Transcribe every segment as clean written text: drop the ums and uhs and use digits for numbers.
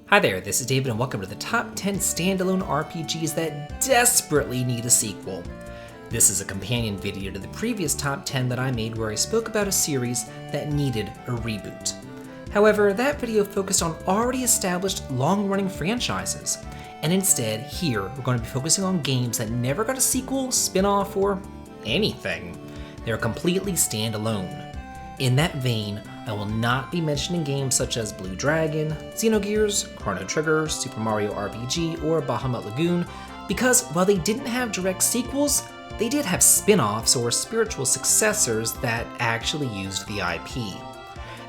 Hi there, this is David and welcome to the top 10 standalone RPGs that desperately need a sequel. This is a companion video to the previous top 10 that I made where I spoke about a series that needed a reboot. However, that video focused on already established long-running franchises, and instead, here, we're going to be focusing on games that never got a sequel, spin-off, or anything. They're completely standalone. In that vein, I will not be mentioning games such as Blue Dragon, Xenogears, Chrono Trigger, Super Mario RPG, or Bahamut Lagoon, because while they didn't have direct sequels, they did have spin-offs or spiritual successors that actually used the IP.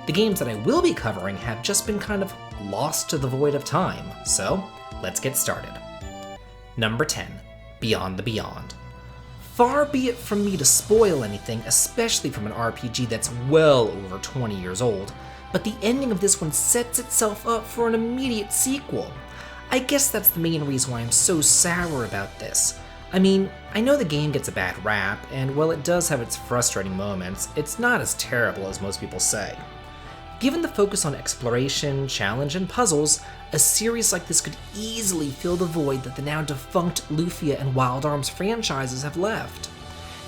The games that I will be covering have just been kind of lost to the void of time, so let's get started. Number 10, Beyond the Beyond. Far be it from me to spoil anything, especially from an RPG that's well over 20 years old, but the ending of this one sets itself up for an immediate sequel. I guess that's the main reason why I'm so sour about this. I mean, I know the game gets a bad rap, and while it does have its frustrating moments, it's not as terrible as most people say. Given the focus on exploration, challenge, and puzzles, a series like this could easily fill the void that the now defunct Lufia and Wild Arms franchises have left.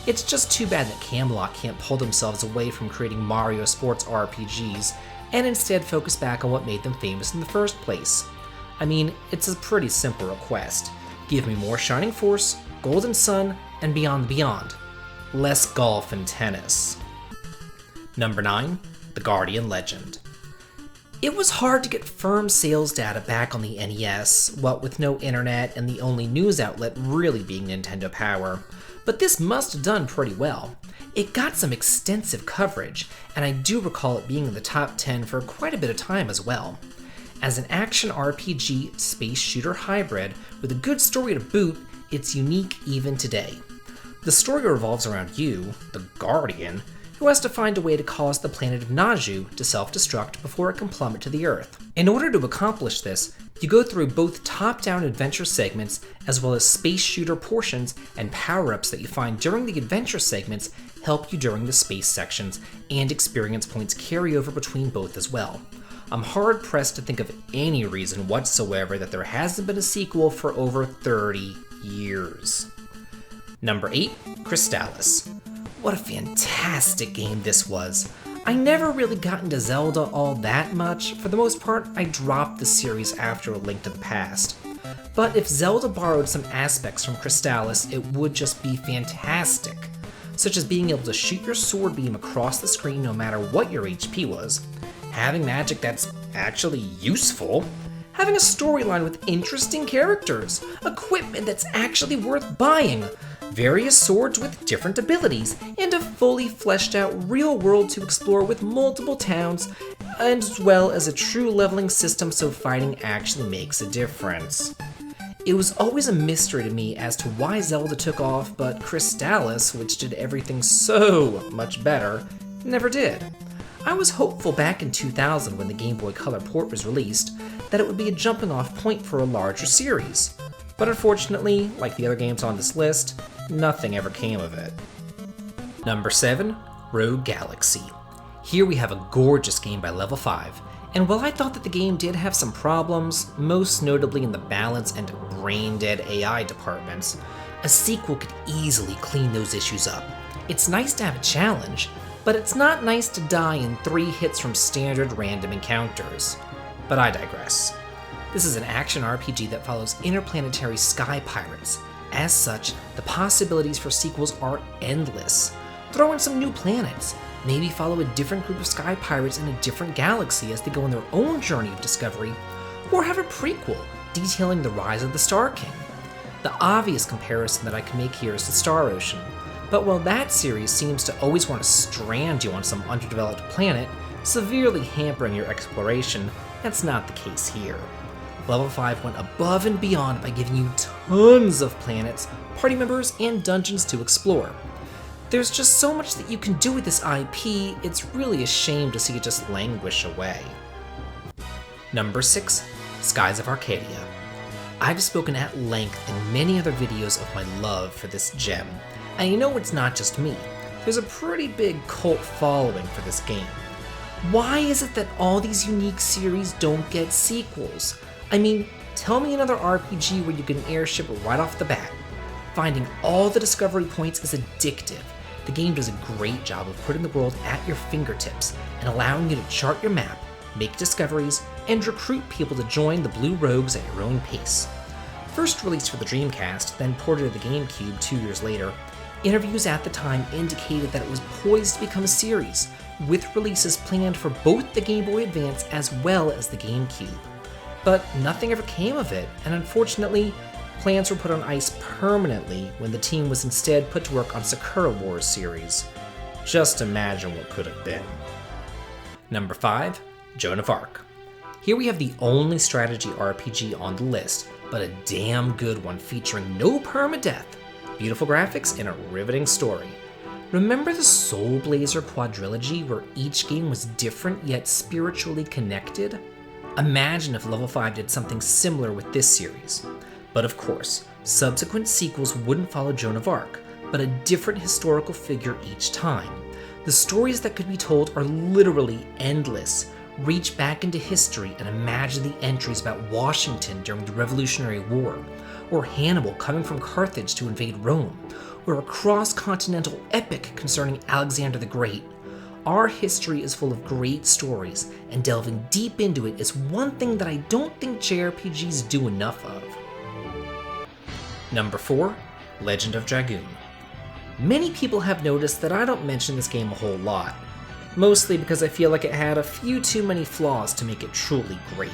It's just too bad that Camelot can't pull themselves away from creating Mario sports RPGs and instead focus back on what made them famous in the first place. I mean, it's a pretty simple request. Give me more Shining Force, Golden Sun, and Beyond the Beyond. Less golf and tennis. Number 9. The Guardian Legend. It was hard to get firm sales data back on the NES, what with no internet and the only news outlet really being Nintendo Power, but this must have done pretty well. It got some extensive coverage, and I do recall it being in the top 10 for quite a bit of time as well. As an action RPG space shooter hybrid with a good story to boot, it's unique even today. The story revolves around you, the Guardian, who has to find a way to cause the planet of Naju to self-destruct before it can plummet to the Earth. In order to accomplish this, you go through both top-down adventure segments as well as space shooter portions, and power-ups that you find during the adventure segments help you during the space sections, and experience points carry over between both as well. I'm hard-pressed to think of any reason whatsoever that there hasn't been a sequel for over 30 years. Number 8, Crystallis. What a fantastic game this was. I never really got into Zelda all that much. For the most part, I dropped the series after A Link to the Past. But if Zelda borrowed some aspects from Crystallis, it would just be fantastic. Such as being able to shoot your sword beam across the screen no matter what your HP was, having magic that's actually useful, having a storyline with interesting characters, equipment that's actually worth buying, various swords with different abilities, and a fully fleshed out real world to explore with multiple towns, as well as a true leveling system so fighting actually makes a difference. It was always a mystery to me as to why Zelda took off, but Crystallis, which did everything so much better, never did. I was hopeful back in 2000 when the Game Boy Color port was released that it would be a jumping off point for a larger series. But unfortunately, like the other games on this list, nothing ever came of it. Number 7, Rogue Galaxy. Here we have a gorgeous game by Level 5, and while I thought that the game did have some problems, most notably in the balance and brain-dead AI departments, a sequel could easily clean those issues up. It's nice to have a challenge, but it's not nice to die in 3 hits from standard random encounters. But I digress. This is an action RPG that follows interplanetary sky pirates. As such, the possibilities for sequels are endless. Throw in some new planets, maybe follow a different group of sky pirates in a different galaxy as they go on their own journey of discovery, or have a prequel detailing the rise of the Star King. The obvious comparison that I can make here is the Star Ocean, but while that series seems to always want to strand you on some underdeveloped planet, severely hampering your exploration, that's not the case here. Level 5 went above and beyond by giving you tons of planets, party members, and dungeons to explore. There's just so much that you can do with this IP, it's really a shame to see it just languish away. Number 6, Skies of Arcadia. I've spoken at length in many other videos of my love for this gem, and you know it's not just me. There's a pretty big cult following for this game. Why is it that all these unique series don't get sequels? I mean, tell me another RPG where you get an airship right off the bat. Finding all the discovery points is addictive. The game does a great job of putting the world at your fingertips and allowing you to chart your map, make discoveries, and recruit people to join the Blue Rogues at your own pace. First released for the Dreamcast, then ported to the GameCube 2 years later, interviews at the time indicated that it was poised to become a series, with releases planned for both the Game Boy Advance as well as the GameCube. But nothing ever came of it, and unfortunately, plans were put on ice permanently when the team was instead put to work on Sakura Wars series. Just imagine what could have been. Number 5, Joan of Arc. Here we have the only strategy RPG on the list, but a damn good one featuring no permadeath, beautiful graphics, and a riveting story. Remember the Soul Blazer quadrilogy where each game was different yet spiritually connected? Imagine if Level 5 did something similar with this series. But of course, subsequent sequels wouldn't follow Joan of Arc, but a different historical figure each time. The stories that could be told are literally endless. Reach back into history and imagine the entries about Washington during the Revolutionary War, or Hannibal coming from Carthage to invade Rome, or a cross-continental epic concerning Alexander the Great. Our history is full of great stories, and delving deep into it is one thing that I don't think JRPGs do enough of. Number 4, Legend of Dragoon. Many people have noticed that I don't mention this game a whole lot, mostly because I feel like it had a few too many flaws to make it truly great.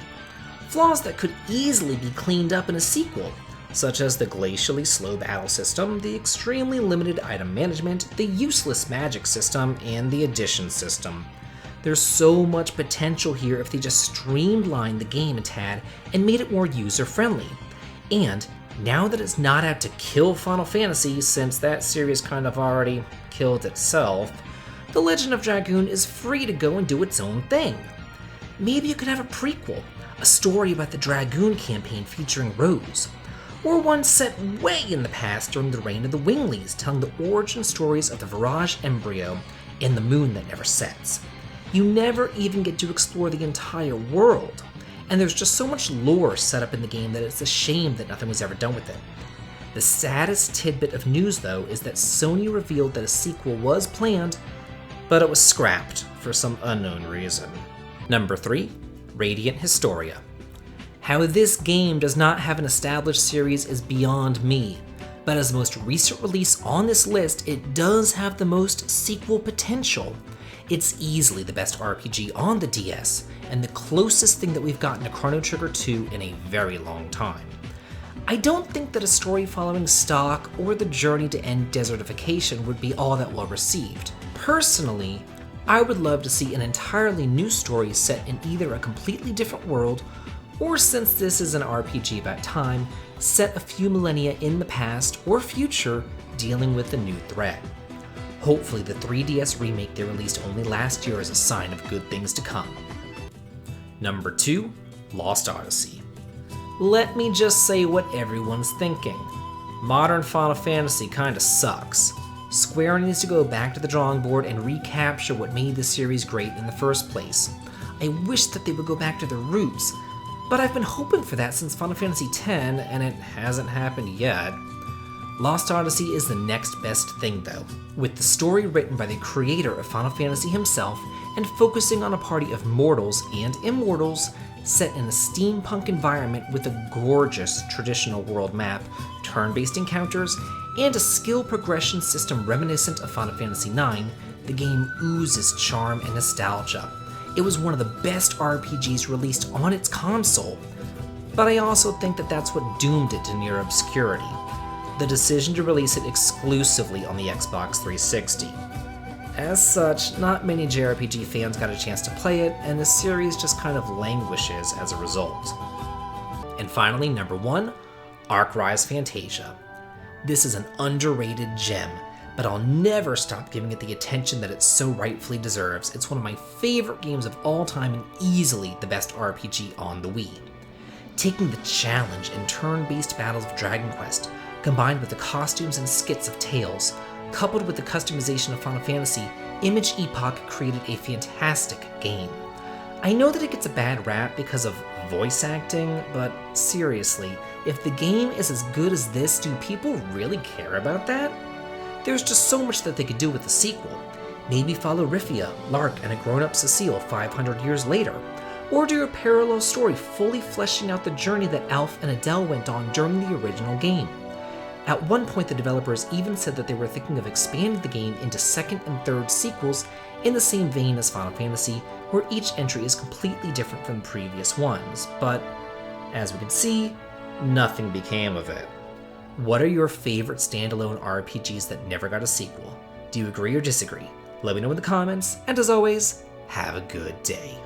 Flaws that could easily be cleaned up in a sequel, such as the glacially slow battle system, the extremely limited item management, the useless magic system, and the addition system. There's so much potential here if they just streamlined the game a tad and made it more user-friendly. And now that it's not out to kill Final Fantasy, since that series kind of already killed itself, The Legend of Dragoon is free to go and do its own thing. Maybe you could have a prequel, a story about the Dragoon campaign featuring Rose, or one set way in the past during the reign of the Winglies, telling the origin stories of the Virage embryo and the moon that never sets. You never even get to explore the entire world, and there's just so much lore set up in the game that it's a shame that nothing was ever done with it. The saddest tidbit of news, though, is that Sony revealed that a sequel was planned, but it was scrapped for some unknown reason. Number 3, Radiant Historia. How this game does not have an established series is beyond me, but as the most recent release on this list, it does have the most sequel potential. It's easily the best RPG on the DS, and the closest thing that we've gotten to Chrono Trigger 2 in a very long time. I don't think that a story following stock or the journey to end desertification would be all that well received. Personally, I would love to see an entirely new story set in either a completely different world, or since this is an RPG about time, set a few millennia in the past or future dealing with a new threat. Hopefully the 3DS remake they released only last year is a sign of good things to come. Number 2, Lost Odyssey. Let me just say what everyone's thinking. Modern Final Fantasy kinda sucks. Square needs to go back to the drawing board and recapture what made the series great in the first place. I wish that they would go back to their roots, but I've been hoping for that since Final Fantasy X, and it hasn't happened yet. Lost Odyssey is the next best thing though, with the story written by the creator of Final Fantasy himself and focusing on a party of mortals and immortals set in a steampunk environment with a gorgeous traditional world map, turn-based encounters, and a skill progression system reminiscent of Final Fantasy IX. The game oozes charm and nostalgia. It was one of the best RPGs released on its console, but I also think that that's what doomed it to near obscurity. The decision to release it exclusively on the Xbox 360. As such, not many JRPG fans got a chance to play it, and the series just kind of languishes as a result. And finally, number 1, Arcrise Fantasia. This is an underrated gem, but I'll never stop giving it the attention that it so rightfully deserves. It's one of my favorite games of all time and easily the best RPG on the Wii. Taking the challenge and turn-based battles of Dragon Quest, combined with the costumes and skits of Tales, coupled with the customization of Final Fantasy, Image Epoch created a fantastic game. I know that it gets a bad rap because of voice acting, but seriously, if the game is as good as this, do people really care about that? There's just so much that they could do with the sequel. Maybe follow Rifia, Lark, and a grown-up Cecile 500 years later, or do a parallel story fully fleshing out the journey that Alf and Adele went on during the original game. At one point, the developers even said that they were thinking of expanding the game into second and third sequels in the same vein as Final Fantasy, where each entry is completely different from the previous ones, but as we can see, nothing became of it. What are your favorite standalone RPGs that never got a sequel? Do you agree or disagree? Let me know in the comments, and as always, have a good day.